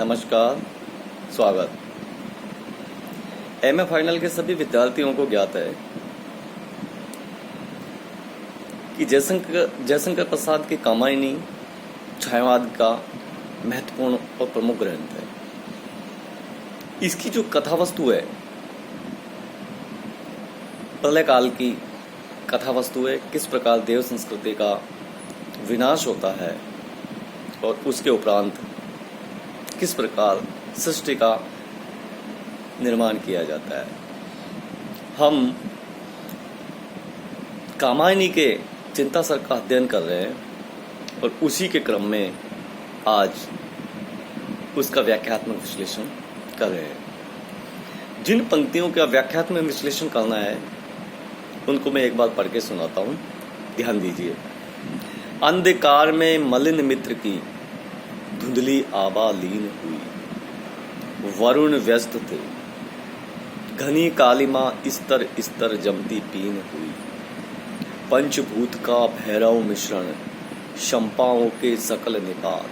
नमस्कार, स्वागत। MA final के सभी विद्यार्थियों को ज्ञात है कि जयशंकर प्रसाद की कामायनी छायावाद का महत्वपूर्ण और प्रमुख ग्रंथ है। इसकी जो कथा वस्तु है, प्रलय काल की कथा वस्तु है, किस प्रकार देव संस्कृति का विनाश होता है और उसके उपरांत किस प्रकार सृष्टि का निर्माण किया जाता है। हम कामायनी के चिंतासर का अध्ययन कर रहे हैं और उसी के क्रम में आज उसका व्याख्यात्मक विश्लेषण कर रहे हैं। जिन पंक्तियों का व्याख्यात्मक विश्लेषण करना है उनको मैं एक बार पढ़ के सुनाता हूं, ध्यान दीजिए। अंधकार में मलिन मित्र की धुंधली आबा लीन हुई, वरुण व्यस्त थे, घनी कालिमा स्तर स्तर जमती पीन हुई। पंचभूत का भैरव मिश्रण, शंपाओं के सकल निपात,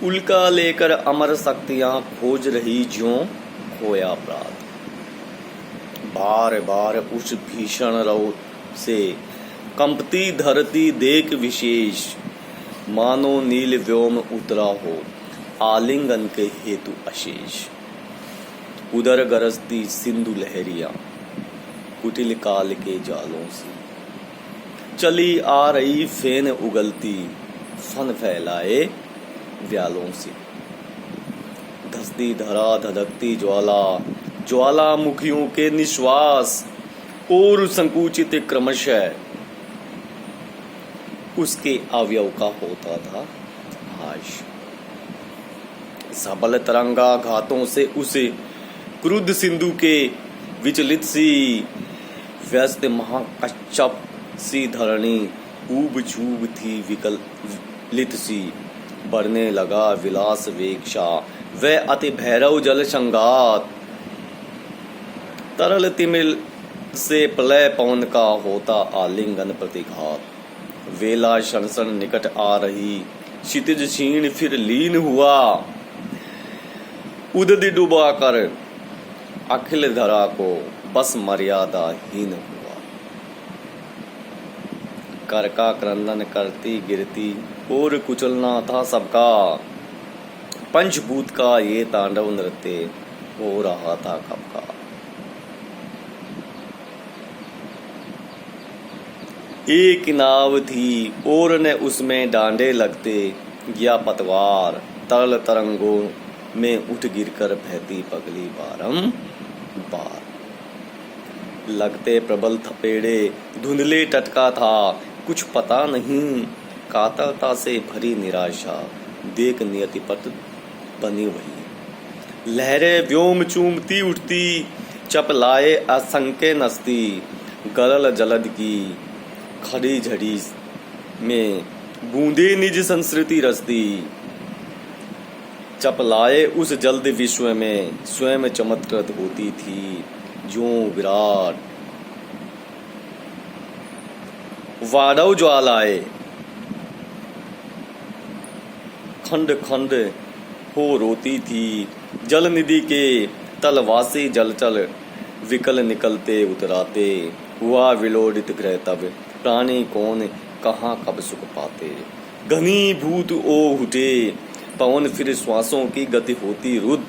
उल्का लेकर अमर शक्तियां खोज रही ज्यों खोया प्रात। बार बार उस भीषण रौ से कंपती धरती देख विशेष, मानो नील व्योम उतरा हो आलिंगन के हेतु अशेष। उदर गरजती सिंधु लहरिया, कुटिल काल के जालों से, चली आ रही फेन उगलती, फन फैलाए व्यालों से। धसती धरा धधकती ज्वाला, ज्वालामुखियों के निश्वास और संकुचित क्रमशः उसके अवयव का होता था हाश। सबल तरंगा घातों से उसे क्रुद्ध सिंधु के विचलित सी, व्यस्त महाकच्छप सी धरणी ऊब छूब थी विकलित सी। बढ़ने लगा विलास वेक्षा, वह अति भैरव जल संगात, तरल तिमिल से प्रलय पवन का होता आलिंगन प्रतिघात। वेला क्षण क्षण निकट आ रही, क्षितिज क्षीण फिर लीन हुआ, उदधि डुबा कर अखिल धरा को बस मर्यादा हीन हुआ। कर का क्रंदन करती गिरती और कुचलना था सबका, पंचभूत का ये तांडव नृत्य हो रहा था कब का। एक नाव थी और न उसमें डांडे लगते, या पतवार तरल तरंगों में उठ गिर कर बहती पगली बारंबार। लगते प्रबल थपेड़े, धुंधले टटका था कुछ पता नहीं, कातरता से भरी निराशा देख नियति पट बनी वही। लहरें व्योम चूमती उठती, चपलाए असंख्य नसती, गरल जलद की खड़ी झड़ी में बूंदे निज संस्कृति रसती। चपलाए उस जल्द विश्व में स्वयं चमत्कृत होती थी, ज्यों विराट वाडव ज्वालाए खंड खंड हो रोती थी। जल निधि के तलवासी जलचल विकल निकलते उतराते, हुआ विलोडित ग्रह तब प्राणी कौन कहाँ कब सुख पाते। घनी भूत ओ उठे पवन, फिर श्वासों की गति होती रुद्ध,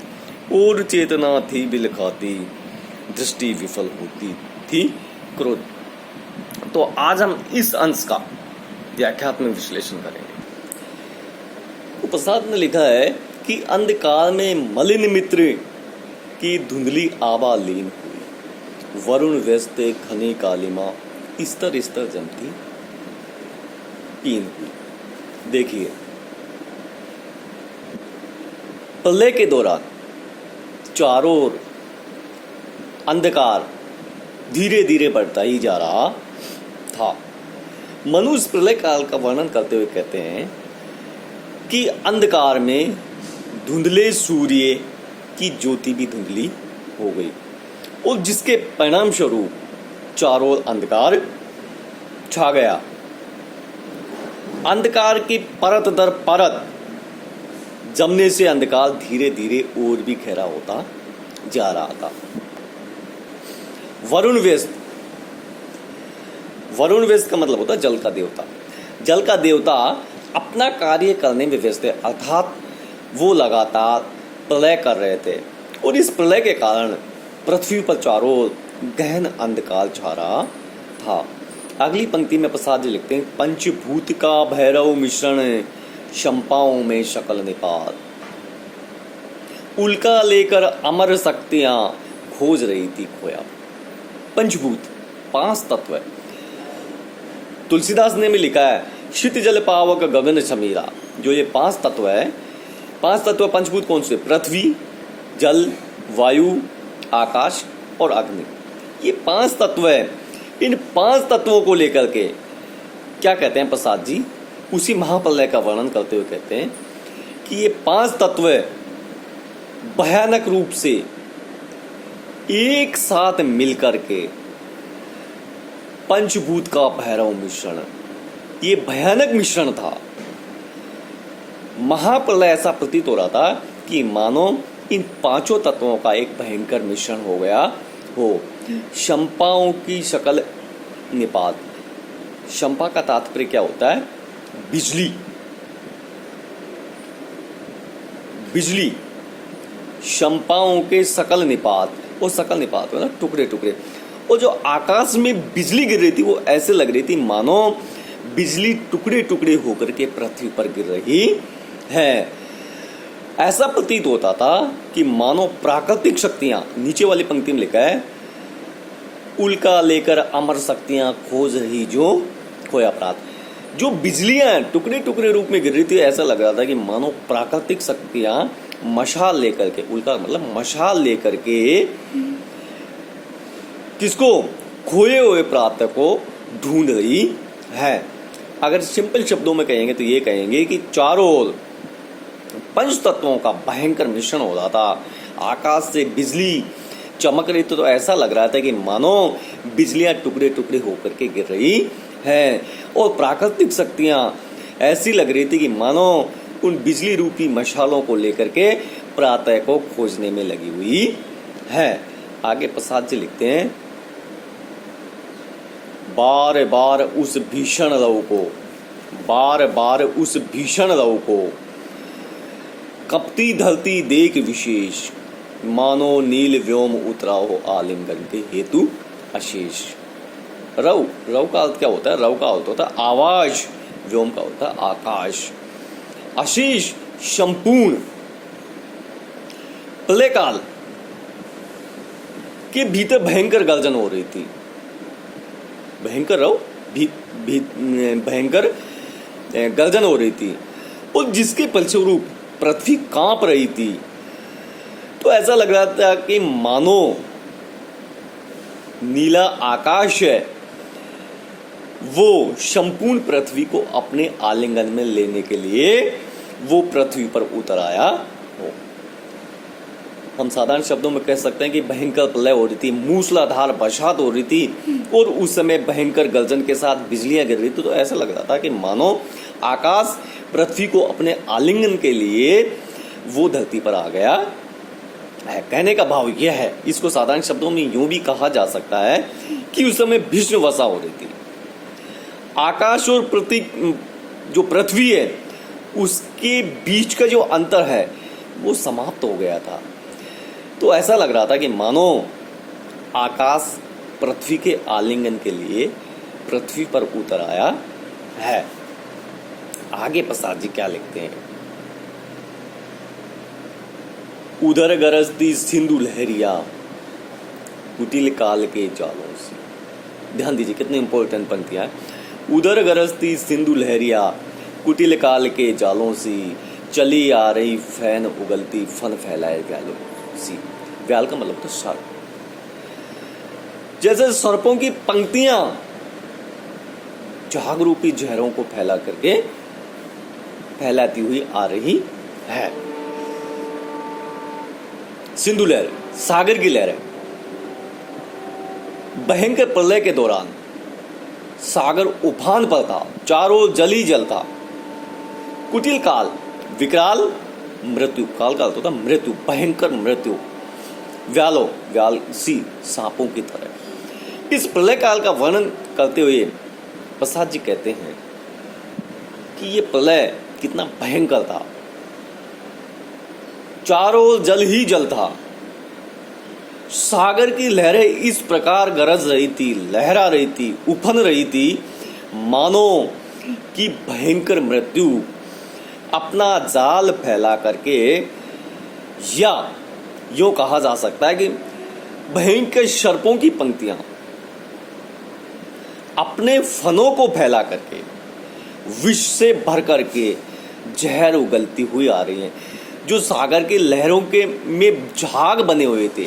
और चेतना थी बिल खाती, दृष्टि विफल होती थी क्रोध। तो आज हम इस अंश का व्याख्यात्मक विश्लेषण करेंगे। तो प्रसाद ने लिखा है कि अंधकार में मलिन मित्र की धुंधली आबा लीन हुई, वरुण व्यस्त घनी कालिमा स्तर स्तर जमती पीन हुई। देखिए, प्रलय के दौरान चारों ओर अंधकार धीरे धीरे बढ़ता ही जा रहा था। मनुष्य प्रलय काल का वर्णन करते हुए कहते हैं कि अंधकार में धुंधले सूर्य की ज्योति भी धुंधली हो गई, और जिसके परिणाम स्वरूप चारों ओर अंधकार छा गया। अंधकार की परत दर परत जमने से अंधकार धीरे धीरे और भी गहरा होता जा रहा था। वरुण व्यस्त का मतलब होता है जल का देवता। जल का देवता अपना कार्य करने में व्यस्त है, अर्थात वो लगातार प्रलय कर रहे थे और इस प्रलय के कारण पृथ्वी पर चारों ओर गहन अंधकार छा रहा था। अगली पंक्ति में प्रसाद जी लिखते हैं, पंचभूत का भैरव मिश्रण शंपाओं में शकल निपात, उल्का लेकर अमर शक्तियां खोज रही थी खोया। पंचभूत 5 तत्व है। तुलसीदास ने भी लिखा है, शीत जल पावक गगन समीरा। जो ये 5 तत्व है, 5 तत्व पंचभूत कौन से? पृथ्वी, जल, वायु, आकाश और अग्नि। ये 5 तत्व है। इन 5 तत्वों को लेकर के क्या कहते हैं प्रसाद जी? उसी महाप्रलय का वर्णन करते हुए कहते हैं कि ये 5 तत्व भयानक रूप से एक साथ मिलकर के पंचभूत का भैरव मिश्रण, ये भयानक मिश्रण था। महाप्रलय ऐसा प्रतीत हो रहा था कि मानो इन 5 तत्वों का एक भयंकर मिश्रण हो गया हो। शंपाओं की शकल निपात। शंपा का तात्पर्य क्या होता है? बिजली। बिजली। शंपाओं के सकल निपात, वो सकल निपात है ना, टुकड़े टुकड़े। और जो आकाश में बिजली गिर रही थी वो ऐसे लग रही थी मानो बिजली टुकड़े टुकड़े होकर के पृथ्वी पर गिर रही है। ऐसा प्रतीत होता था कि मानो प्राकृतिक शक्तियां, नीचे वाली पंक्ति में लिखा है, उल्का लेकर अमर शक्तियां खोज रही जो खोया प्रात। जो बिजलियां टुकड़े टुकड़े रूप में गिर रही थी, ऐसा लग रहा था कि मानो प्राकृतिक शक्तियां मशाल लेकर के, उल्का मतलब मशाल लेकर के किसको? खोए हुए प्रात को ढूंढ रही है। अगर सिंपल शब्दों में कहेंगे तो ये कहेंगे कि चारों ओर पंच तत्वों का भयंकर मिश्रण हो रहा था। आकाश से बिजली चमक रही तो ऐसा लग रहा था कि मानो बिजलियां टुकड़े टुकड़े होकर के गिर रही है। और प्राकृतिक शक्तियां ऐसी लग रही थी कि मानो उन बिजली रूपी मशालों को लेकर के प्रातः को खोजने में लगी हुई है। आगे प्रसाद जी लिखते हैं, बार बार उस भीषण लहू को, बार बार उस भीषण लहू को कपती धरती देख विशेष, मानो नील व्योम उतरा हो आलिंगन के हेतु अशेष। रव, रव का अर्थ क्या होता है? रव का अर्थ होता है आवाज, व्योम का होता है आकाश। अशेष संपूर्ण प्रलय काल के भीतर भयंकर गर्जन हो रही थी। भयंकर रव भयंकर गर्जन हो रही थी और जिसके फलस्वरूप पृथ्वी कांप रही थी। तो ऐसा लग रहा था कि मानो नीला आकाश है वो संपूर्ण पृथ्वी को अपने आलिंगन में लेने के लिए वो पृथ्वी पर उतर आया हो। हम साधारण शब्दों में कह सकते हैं कि भयंकर प्रलय हो रही थी, मूसलाधार बरसात हो रही थी और उस समय भयंकर गर्जन के साथ बिजलियां गिर रही थी। तो ऐसा लग रहा था कि मानो आकाश पृथ्वी को अपने आलिंगन के लिए वो धरती पर आ गया है। कहने का भाव यह है, इसको साधारण शब्दों में यूं भी कहा जा सकता है कि उस समय भीषण वर्षा हो रही थी। आकाश और जो पृथ्वी है उसके बीच का जो अंतर है वो समाप्त हो गया था। तो ऐसा लग रहा था कि मानो आकाश पृथ्वी के आलिंगन के लिए पृथ्वी पर उतर आया है। आगे प्रसाद जी क्या लिखते हैं, उधर गरजती सिंधु लहरिया कुटिल काल के जालों से। ध्यान दीजिए कितनी इंपॉर्टेंट पंक्तियां हैं। उधर गरजती सिंधु लहरिया कुटिल काल के जालों से, चली आ रही फैन उगलती फन फैलाए व्यालों सी। व्याल का मतलब तो सर्प। जैसे सर्पों की पंक्तियां झाग रूपी जहरों को फैला करके फैलाती हुई आ रही है। सिंधु लहर सागर की लहर है। भयंकर प्रलय के दौरान सागर उफान पर था, चारों जल ही जल था। कुटिल काल विकराल मृत्यु, काल का अर्थ होता मृत्यु, भयंकर मृत्यु, व्याल सी सांपों की तरह। इस प्रलय काल का वर्णन करते हुए प्रसाद जी कहते हैं कि ये प्रलय कितना भयंकर था। चारों ओर जल ही जल था, सागर की लहरें इस प्रकार गरज रही थी, लहरा रही थी, उफन रही थी, मानो कि भयंकर मृत्यु अपना जाल फैला करके, या यूं कहा जा सकता है कि भयंकर सर्पों की पंक्तियां अपने फनों को फैला करके, विष से भर करके जहर उगलती हुई आ रही हैं। जो सागर के लहरों के में झाग बने हुए थे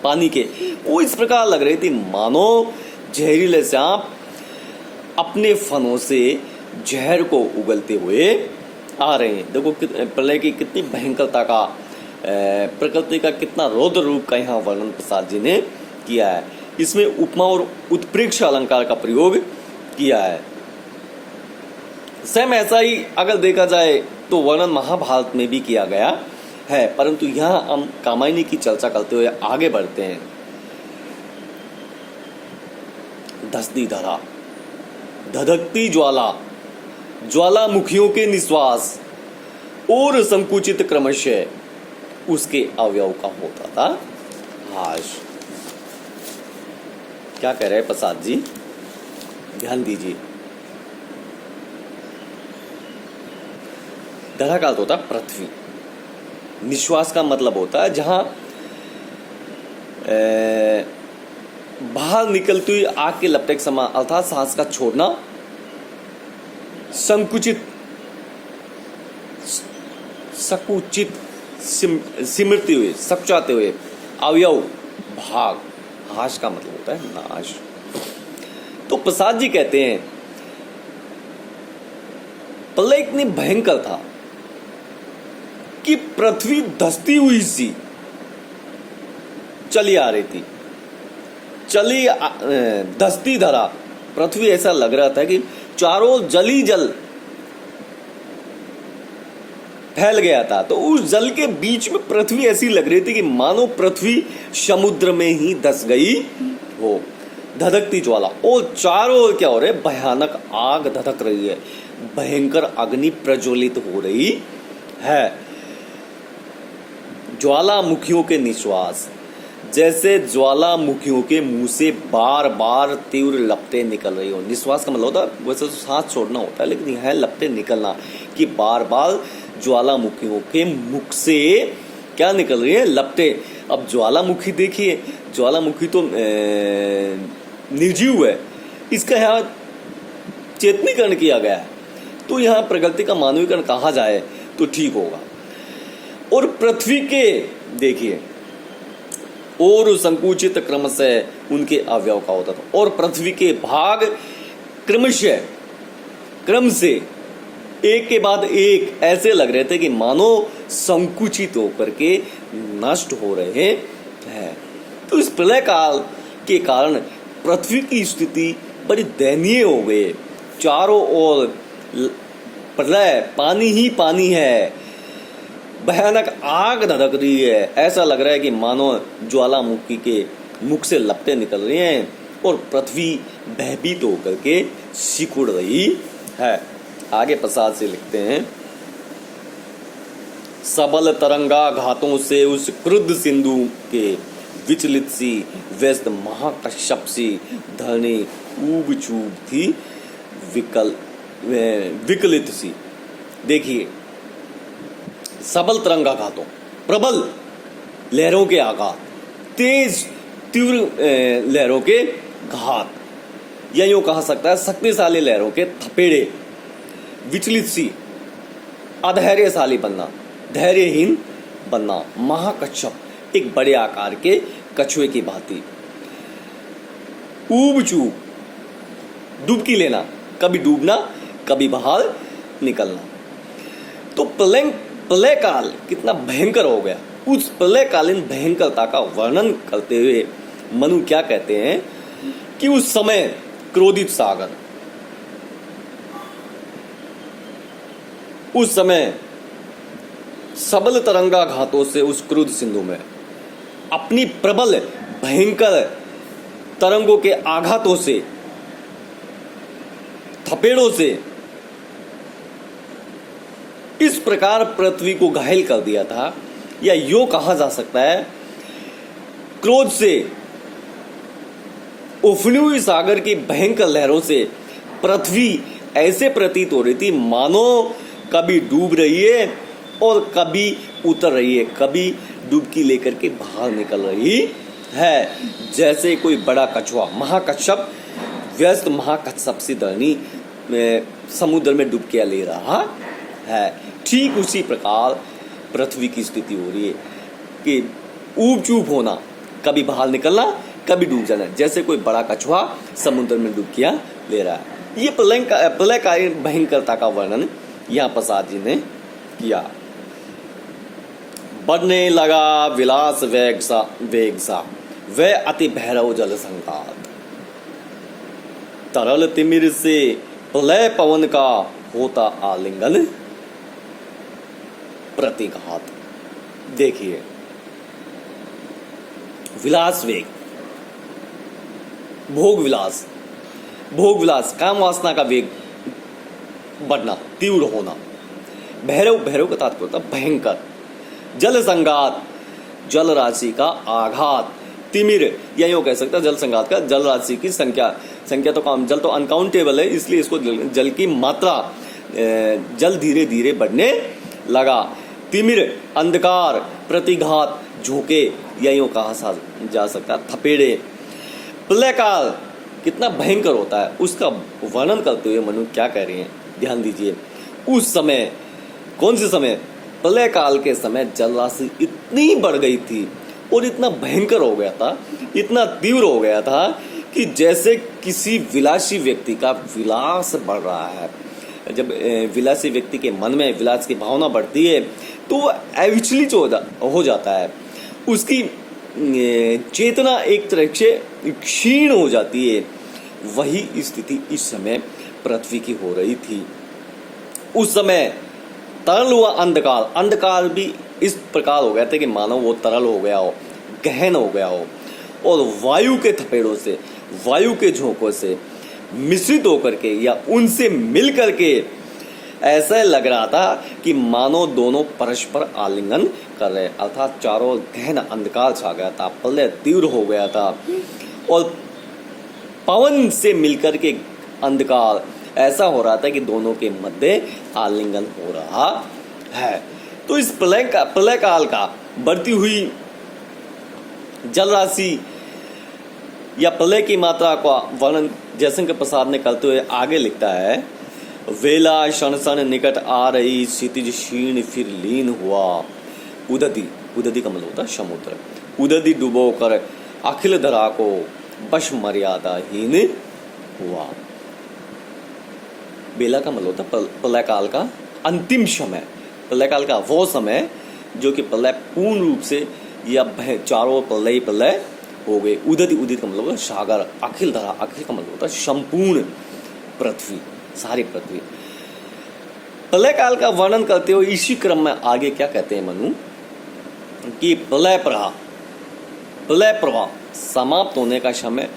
पानी के, वो इस प्रकार लग रही थी मानो जहरीले सांप अपने फनों से जहर को उगलते हुए आ रहे हैं। देखो प्रलय की कितनी भयंकरता का, प्रकृति का कितना रौद्र रूप का यहाँ वर्णन प्रसाद जी ने किया है। इसमें उपमा और उत्प्रेक्ष अलंकार का प्रयोग किया है। सेम ऐसा ही अगर देखा जाए तो वर्णन महाभारत में भी किया गया है, परंतु यहाँ हम कामायनी की चर्चा करते हुए आगे बढ़ते हैं। धसती धरा, धधकती ज्वाला, ज्वालामुखियों के निश्वास और संकुचित क्रमशः उसके अवयव का होता था हाश। क्या कह रहे हैं प्रसाद जी, ध्यान दीजिए। धरा का अर्थ होता है पृथ्वी, निश्वास का मतलब होता है जहां बाहर निकलती हुई आग के लपटे के समान, अर्थात सांस का छोड़ना, संकुचित, सकुचित, सिमरते हुए, सकुचाते हुए, अवयव, भाग, हाश का मतलब होता है नाश। तो प्रसाद जी कहते हैं प्रलय इतनी भयंकर था कि पृथ्वी धसती हुई सी चली आ रही थी, धसती धरा, पृथ्वी ऐसा लग रहा था कि चारों जल ही जल फैल गया था। तो उस जल के बीच में पृथ्वी ऐसी लग रही थी कि मानो पृथ्वी समुद्र में ही धस गई हो। धधकती ज्वाला, और चारों ओर क्या हो रहा है, भयानक आग धधक रही है, भयंकर अग्नि प्रज्वलित हो रही है। ज्वालामुखियों के निश्वास, जैसे ज्वालामुखियों के मुंह से बार बार तीव्र लपटें निकल रही हो। निश्वास का मतलब होता है वैसे तो सांस छोड़ना होता है, लेकिन यह है लपटें निकलना, कि बार बार ज्वालामुखियों के मुख से क्या निकल रही है, लपटें। अब ज्वालामुखी देखिए, ज्वालामुखी तो निर्जीव है, इसका यहाँ चेतनीकरण किया गया है, तो यहाँ प्रकृति का मानवीकरण कहा जाए तो ठीक होगा। और पृथ्वी के देखिए, और संकुचित क्रम से उनके अवयव का होता था, और पृथ्वी के भाग क्रमशः, क्रम से एक के बाद एक ऐसे लग रहे थे कि मानो संकुचित होकर के नष्ट हो रहे हैं। तो इस प्रलय काल के कारण पृथ्वी की स्थिति बड़ी दयनीय हो गई। चारों ओर प्रलय, पानी ही पानी है, भयानक आग धधक रही है, ऐसा लग रहा है कि मानो ज्वालामुखी के मुख से लपटें निकल रही हैं और पृथ्वी भयभीत होकर के सिकुड़ रही है। आगे प्रसाद से लिखते हैं, सबल तरंगा घातों से उस क्रुद्ध सिंधु के विचलित सी व्यस्त महाकश्यप सी धरनी ऊब चूब थी, विकलित सी। देखिए, सबल तरंगा घातों, प्रबल लहरों के आघात, तेज तीव्र लहरों के घात, या यूं कहा सकता है शक्तिशाली लहरों के थपेड़े, विचलित सी, अधैर्यशाली बनना, धैर्यहीन बनना, महाकच्छप, एक बड़े आकार के कछुए की भांति, ऊब चूब, डुबकी लेना, कभी डूबना कभी बाहर निकलना। तो प्रलय काल कितना भयंकर हो गया। उस प्रलयकालीन भयंकरता का वर्णन करते हुए मनु क्या कहते हैं कि उस समय क्रोधित सागर, उस समय सबल तरंगाघातों से उस क्रुद्ध सिंधु में अपनी प्रबल भयंकर तरंगों के आघातों से, थपेड़ों से इस प्रकार पृथ्वी को घायल कर दिया था, या यूं कहा जा सकता है क्रोध से उफनी हुई सागर की भयंकर लहरों से पृथ्वी ऐसे प्रतीत हो रही थी मानो कभी डूब रही है और कभी उतर रही है, कभी डुबकी लेकर के बाहर निकल रही है। जैसे कोई बड़ा कछुआ महाकच्छप व्यस्त महाकच्छप सी धरनी में समुद्र में डुबकियां ले रहा है, ठीक उसी प्रकार पृथ्वी की स्थिति हो रही है कि ऊब चूब होना, कभी बाहर निकलना, कभी डूब जाना, जैसे कोई बड़ा कछुआ समुद्र में डुबकियां ले रहा है। ये प्रलयकालीन भयंकरता का वर्णन यहाँ प्रसाद जी ने किया। बढ़ने लगा विलास वेग सा वह अति भैरव जल संघात, तरल तिमिर से प्रलय पवन का होता आलिंगन प्रतिघात। देखिए, विलास वेग, भोग विलास काम वासना का वेग बढ़ना, तीव्र होना। भैरव का तात्पर्य होता भयंकर। जल संघात, जल राशि का आघात। तिमिर, या यूं कह सकता है जल संघात का जल राशि की संख्या तो कम, जल तो अनकाउंटेबल है, इसलिए इसको जल की मात्रा, जल धीरे धीरे बढ़ने लगा। तिमिर, अंधकार, प्रतिघात, झोंके, या यूं कहा जा सकता है थपेड़े। प्रलय काल कितना भयंकर होता है उसका वर्णन करते हुए मनु क्या कह रहे हैं, ध्यान दीजिए। उस समय, कौन से समय? प्रलय काल के समय जल राशि इतनी बढ़ गई थी और इतना भयंकर हो गया था, इतना तीव्र हो गया था कि जैसे किसी विलासी व्यक्ति का विलास बढ़ रहा है। जब विलासी व्यक्ति के मन में विलास की भावना बढ़ती है तो वह अविचलित हो जाता है, उसकी चेतना एक तरह से क्षीण हो जाती है। वही स्थिति इस समय पृथ्वी की हो रही थी। उस समय तरल हुआ अंधकार भी इस प्रकार हो गया था कि मानो वो तरल हो गया हो, गहन हो गया हो, और वायु के थपेड़ों से, वायु के झोंकों से मिश्रित होकर के या उनसे मिल करके ऐसा लग रहा था कि मानो दोनों परस्पर आलिंगन कर रहे, अर्थात चारों गहन अंधकार छा गया था, प्रलय तीव्र हो गया था और पवन से मिलकर के अंधकार ऐसा हो रहा था कि दोनों के मध्य आलिंगन हो रहा है। तो इस प्रलय काल का बढ़ती हुई जल राशि या प्रलय की मात्रा का वर्णन जयशंकर प्रसाद ने करते हुए आगे लिखता है, वेला क्षण क्षण निकट आ रही क्षितिज क्षीण फिर लीन हुआ उदधि का मतलब होता है समुद्र, उदधि डुबो कर अखिल धरा को बश मर्यादाहीन हुआ। बेला का मतलब होता है प्रलय काल का अंतिम समय, प्रलय काल का वो समय जो कि प्रलय पूर्ण रूप से या चारों प्रलय हो गए। उदित का मतलब सागर, अखिल धरा, अखिल का मतलब होता है संपूर्ण पृथ्वी, सारी पृथ्वी। प्रलय काल का वर्णन करते हुए इसी क्रम में आगे क्या कहते हैं मनु कि प्रलय प्रवाह समाप्त होने का समय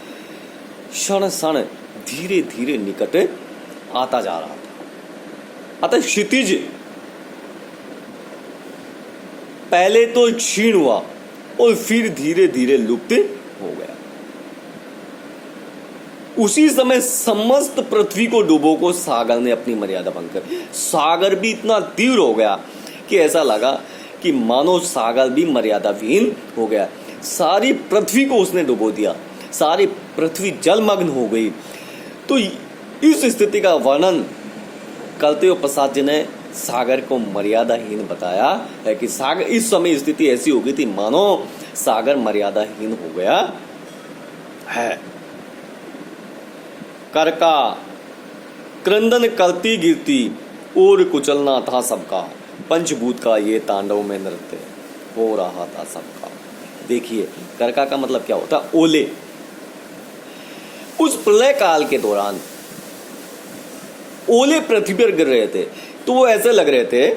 क्षण क्षण धीरे धीरे निकट आता जा रहा था। अतः क्षितिज पहले तो क्षीण हुआ और फिर धीरे धीरे लुप्त हो गया। उसी समय समस्त पृथ्वी को डुबो को सागर ने अपनी मर्यादा भंग कर, सागर भी इतना तीव्र हो गया कि ऐसा लगा कि मानो सागर भी मर्यादा विहीन हो गया। सारी पृथ्वी को उसने डुबो दिया, सारी पृथ्वी जलमग्न हो गई। तो इस स्थिति का वर्णन करते हुए प्रसाद जी ने सागर को मर्यादाहीन बताया है कि सागर इस समय स्थिति ऐसी हो गई थी मानो सागर मर्यादाहीन हो गया है। करका क्रंदन करती गिरती और कुचलना था सबका, पंचभूत का ये तांडव में नृत्य हो रहा था सबका। देखिए, करका का मतलब क्या होता है? ओले। उस प्रलय काल के दौरान ओले पृथ्वी पर गिर रहे थे तो वो ऐसे लग रहे थे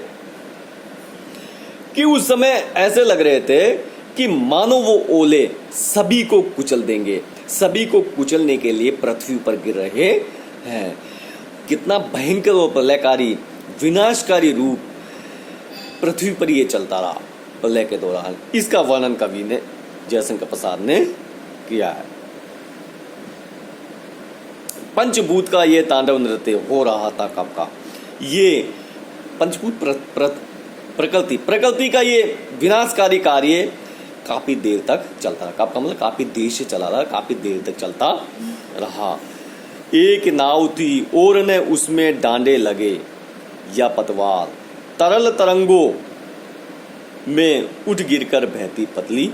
कि उस समय ऐसे लग रहे थे कि मानो वो ओले सभी को कुचल देंगे, सभी को कुचलने के लिए पृथ्वी पर गिर रहे हैं। कितना भयंकर और प्रलयकारी विनाशकारी रूप पृथ्वी पर ये चलता रहा प्रलय के दौरान। इसका वर्णन कवि ने जयशंकर प्रसाद ने किया है। पंचभूत का ये तांडव नृत्य हो रहा था कब का, ये पंचभूत प्रकृति का ये विनाशकारी कार्य काफी देर तक चलता रहा। कब का मतलब काफी देर से चला रहा, काफी देर तक चलता रहा। एक नाव थी और न उसमें डांडे लगे या पतवार, तरल तरंगों में उठ गिरकर बहती पतली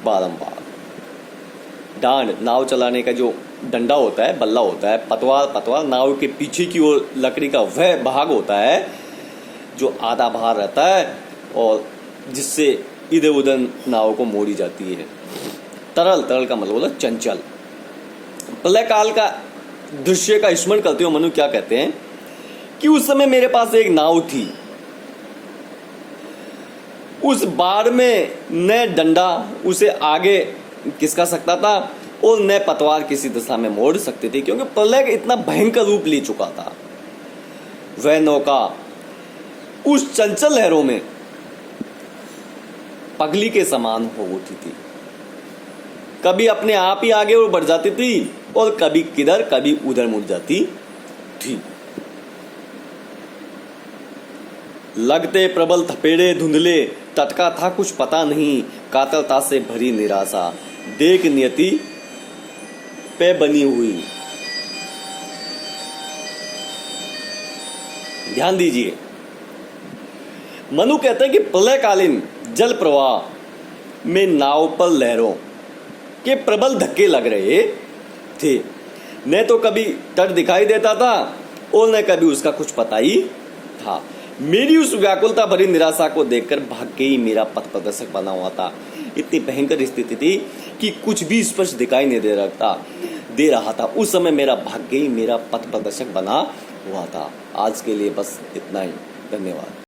बारंबार। डांड नाव चलाने का जो डंडा होता है, बल्ला होता है। पतवार नाव के पीछे की ओर लकड़ी का वह भाग होता है जो आधा भार रहता है और जिससे इधर उधर नाव को मोड़ी जाती है। तरल का मतलब होता है चंचल। प्रलय काल का दृश्य का स्मरण करते हुए मनु क्या कहते हैं कि उस समय मेरे पास एक नाव थी, उस बाढ़ में न डंडा उसे आगे खिसका सकता था और न पतवार किसी दिशा में मोड़ सकते थे, क्योंकि प्रलय इतना भयंकर रूप ले चुका था। वह नौका उस चंचल लहरों में पगली के समान हो उठी थी, कभी अपने आप ही आगे और बढ़ जाती थी और कभी किधर कभी उधर मुड़ जाती थी। लगते प्रबल थपेड़े धुंधले, टटका था कुछ पता नहीं, कातरता से भरी निराशा, देख नियति पे बनी हुई। ध्यान दीजिए, मनु कहते हैं कि प्रलयकालीन जल प्रवाह में नाव पर लहरों के प्रबल धक्के लग रहे थे। न तो कभी तट दिखाई देता था और न कभी उसका कुछ पता ही था। मेरी उस व्याकुलता भरी निराशा को देखकर भाग्य ही मेरा पथ प्रदर्शक बना हुआ था। इतनी भयंकर स्थिति थी कि कुछ भी स्पष्ट दिखाई नहीं दे रहा था। उस समय मेरा भाग्य ही मेरा पथ प्रदर्शक बना हुआ था। आज के लिए बस इतना ही। धन्यवाद।